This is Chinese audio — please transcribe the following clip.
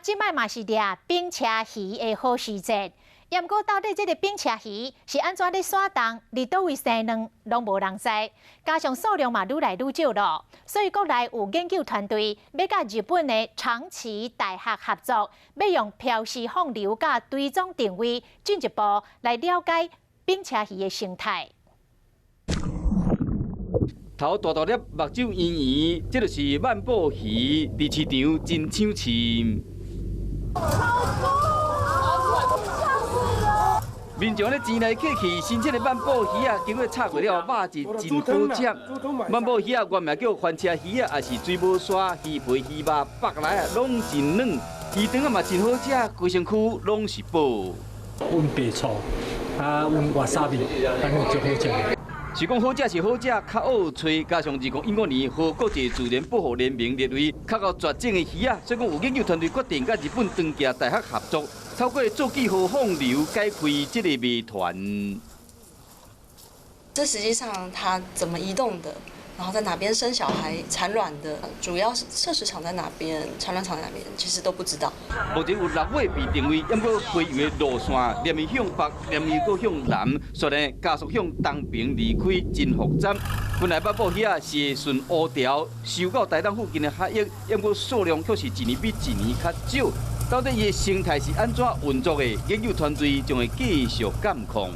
即摆嘛是掠冰车鱼的好时节。也毋过，到底这个冰车鱼是安怎咧耍动，伫倒位生卵，拢无人知。加上数量嘛愈来愈少咯，所以国内有研究团队要甲日本的长崎大学合作，要用漂式放流甲追踪定位，进一步来了解冰车鱼的生态。头大大粒目睭圆圆，这就是万宝鱼，伫市场真抢钱。民众咧钱来客去，新鲜的万宝鱼啊，经过炒过了肉质真好吃。万宝鱼啊，原名叫翻车鱼啊，也是水母刷、鱼皮、鱼肉、白来啊，拢真软。鱼肠啊嘛真好吃，规身躯拢是宝。阮白醋啊，阮瓦萨米，安尼就好食。是讲好食是好食，较好吹，加上2015年和国际自然保护联盟列为较高绝种的鱼啊，所以讲有研究团队决定甲日本长崎大学合作，透过做记号放流解开这个谜团。这实际上它怎么移动的？然后在哪边生小孩、产卵的，主要是摄食场在哪边、产卵场在哪边，其实都不知道。目前有6位被定位，不过飞越路线，连面向北，连面搁向南，所以加速向东边离开真复杂。本来万宝鱼啊是顺乌条收到台东附近的海域，不过数量却是一年比一年较少。到底伊的生态是安怎运作的？研究团队将会继续监控。